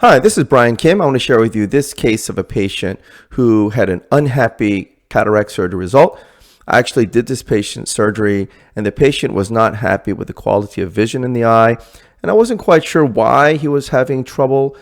Hi, this is Brian Kim. I want to share with you this case of a patient who had an unhappy cataract surgery result. I actually did this patient surgery and the patient was not happy with the quality of vision in the eye, and I wasn't quite sure why he was having trouble.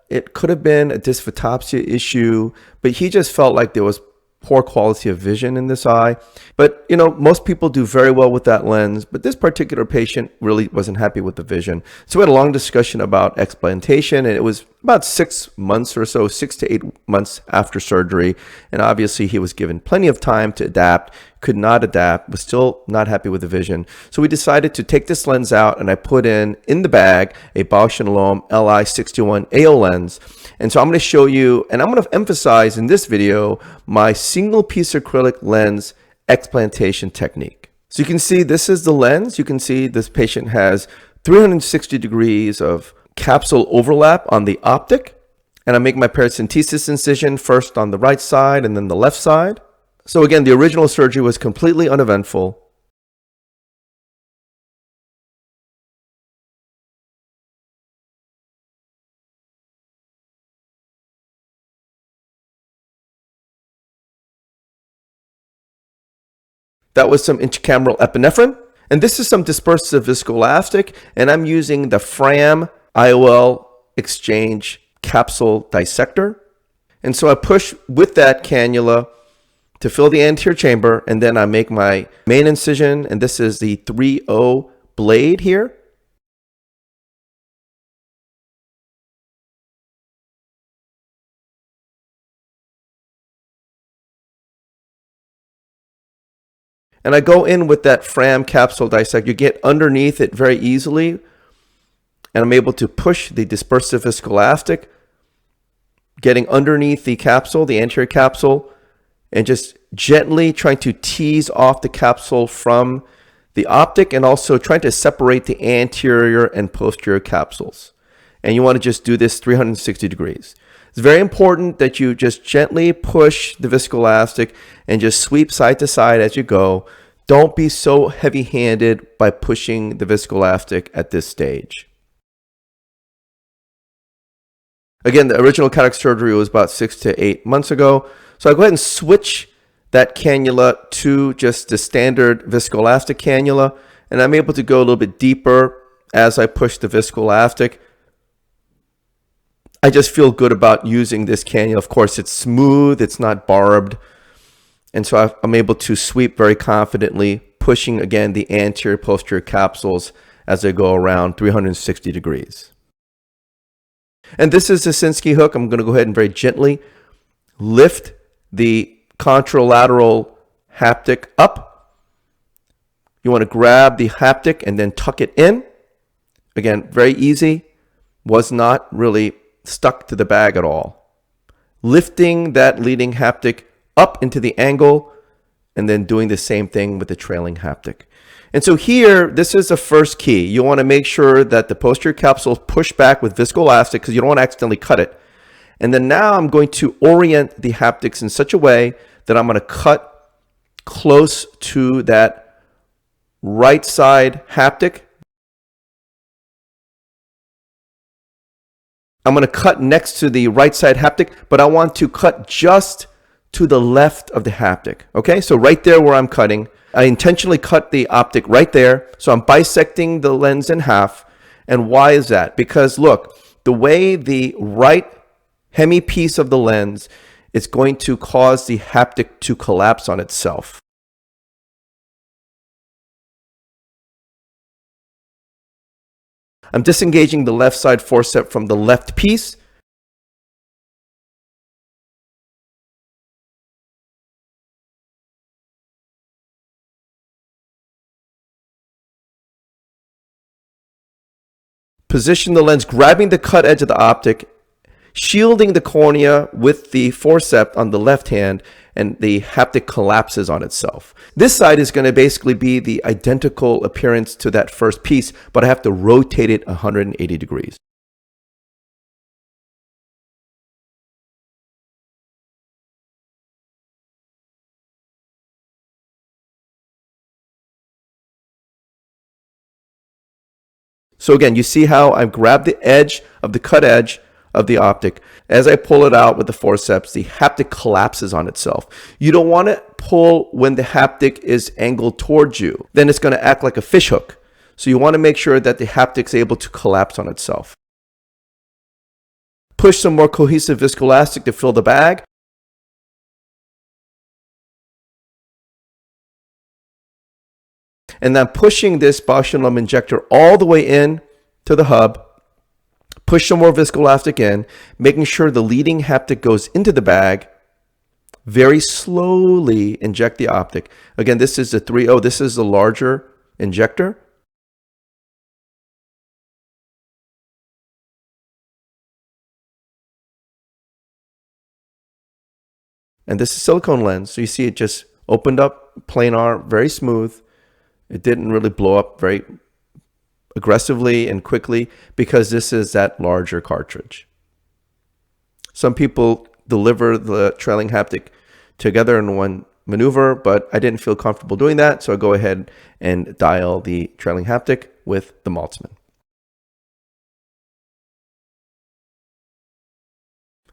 It could have been a dysphotopsia issue, but he just felt like there was poor quality of vision in this eye. But most people do very well with that lens, but this particular patient really wasn't happy with the vision. So we had a long discussion about explantation, and it was about 6 months or so, 6 to 8 months after surgery. And obviously he was given plenty of time to adapt, could not adapt, was still not happy with the vision. So we decided to take this lens out, and I put in the bag a Bausch & Lomb LI61 AO lens. And so I'm going to show you, and I'm going to emphasize in this video, my single piece acrylic lens explantation technique. So you can see this is the lens. You can see this patient has 360 degrees of capsule overlap on the optic. And I make my paracentesis incision first on the right side and then the left side. So again, the original surgery was completely uneventful. That was some intracameral epinephrine. And this is some dispersive viscoelastic. And I'm using the Fram IOL Exchange capsule dissector. And so I push with that cannula to fill the anterior chamber. And then I make my main incision. And this is the 3/0 blade here. And I go in with that Fram capsule dissector. You get underneath it very easily. And I'm able to push the dispersive viscoelastic, getting underneath the capsule, the anterior capsule, and just gently trying to tease off the capsule from the optic, and also trying to separate the anterior and posterior capsules. And you want to just do this 360 degrees. It's very important that you just gently push the viscoelastic and just sweep side to side as you go. Don't be so heavy-handed by pushing the viscoelastic at this stage. Again, the original cataract surgery was about 6 to 8 months ago. So I go ahead and switch that cannula to just the standard viscoelastic cannula, and I'm able to go a little bit deeper as I push the viscoelastic. I just feel good about using this cannula. Of course, it's smooth, it's not barbed. And so I'm able to sweep very confidently, pushing again the anterior posterior capsules as I go around 360 degrees. And this is the Sinskey hook. I'm going to go ahead and very gently lift the contralateral haptic up. You want to grab the haptic and then tuck it in. Again, very easy. Was not really stuck to the bag at all. Lifting that leading haptic up into the angle and then doing the same thing with the trailing haptic. And so here, this is the first key. You want to make sure that the posterior capsule is pushed back with viscoelastic because you don't want to accidentally cut it. And then now I'm going to orient the haptics in such a way that I'm going to cut close to that right side haptic. I'm going to cut next to the right side haptic, but I want to cut just to the left of the haptic. Okay, so right there where I'm cutting, I intentionally cut the optic right there. So I'm bisecting the lens in half. And why is that? Because look, the way the right hemi piece of the lens is going to cause the haptic to collapse on itself. I'm disengaging the left side forceps from the left piece. Position the lens, grabbing the cut edge of the optic, shielding the cornea with the forceps on the left hand, and the haptic collapses on itself. This side is going to basically be the identical appearance to that first piece, but I have to rotate it 180 degrees. So again, you see how I've grabbed the edge of the cut edge, of the optic. As I pull it out with the forceps, the haptic collapses on itself. You don't want to pull when the haptic is angled towards you. Then it's going to act like a fish hook. So you want to make sure that the haptic is able to collapse on itself. Push some more cohesive viscoelastic to fill the bag. And then pushing this botulinum injector all the way in to the hub. Push some more viscoelastic in, making sure the leading haptic goes into the bag. Very slowly inject the optic. Again, this is the 3.0. This is the larger injector. And this is silicone lens. So you see it just opened up planar, very smooth. It didn't really blow up very aggressively and quickly because this is that larger cartridge. Some people deliver the trailing haptic together in one maneuver, but I didn't feel comfortable doing that, so I go ahead and dial the trailing haptic with the Maltzman.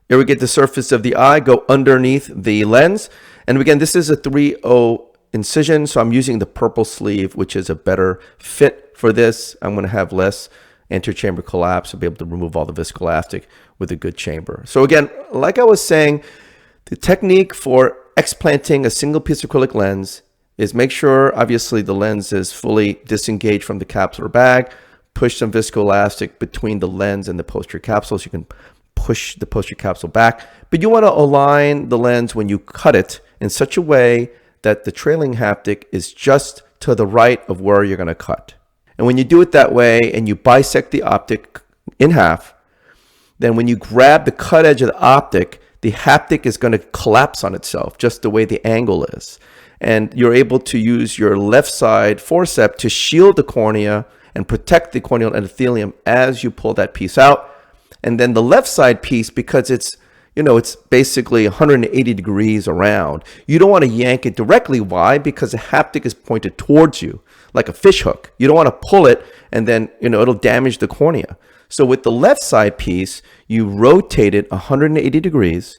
Here we get the surface of the eye, go underneath the lens. And again, this is a 3.0 incision, so I'm using the purple sleeve, which is a better fit for this. I'm going to have less anterior chamber collapse. I'll be able to remove all the viscoelastic with a good chamber. So again, like I was saying, the technique for explanting a single piece of acrylic lens is make sure, obviously, the lens is fully disengaged from the capsular bag. Push some viscoelastic between the lens and the posterior capsule so you can push the posterior capsule back. But you want to align the lens when you cut it in such a way that the trailing haptic is just to the right of where you're going to cut. And when you do it that way and you bisect the optic in half, then when you grab the cut edge of the optic, the haptic is going to collapse on itself just the way the angle is. And you're able to use your left side forceps to shield the cornea and protect the corneal endothelium as you pull that piece out. And then the left side piece, because it's basically 180 degrees around. You don't want to yank it directly. Why? Because the haptic is pointed towards you like a fish hook. You don't want to pull it and then, it'll damage the cornea. So with the left side piece, you rotate it 180 degrees.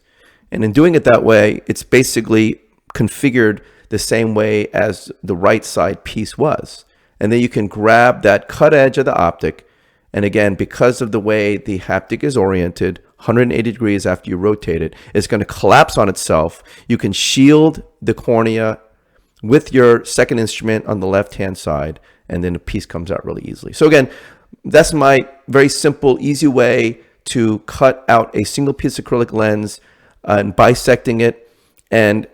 And in doing it that way, it's basically configured the same way as the right side piece was. And then you can grab that cut edge of the optic. And again, because of the way the haptic is oriented, 180 degrees after you rotate it, it's going to collapse on itself. You can shield the cornea with your second instrument on the left-hand side, and then the piece comes out really easily. So again, that's my very simple, easy way to cut out a single piece of acrylic lens and bisecting it and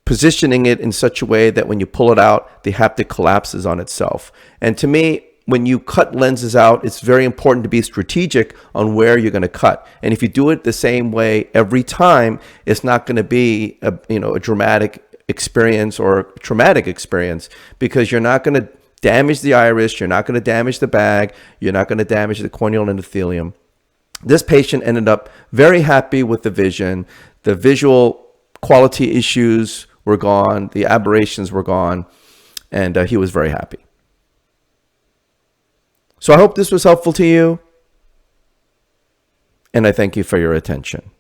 positioning it in such a way that when you pull it out, the haptic collapses on itself. And to me, when you cut lenses out, it's very important to be strategic on where you're going to cut. And if you do it the same way every time, it's not going to be a dramatic experience or a traumatic experience, because you're not going to damage the iris, you're not going to damage the bag, you're not going to damage the corneal endothelium. This patient ended up very happy with the vision. The visual quality issues were gone, the aberrations were gone, and he was very happy. So I hope this was helpful to you, and I thank you for your attention.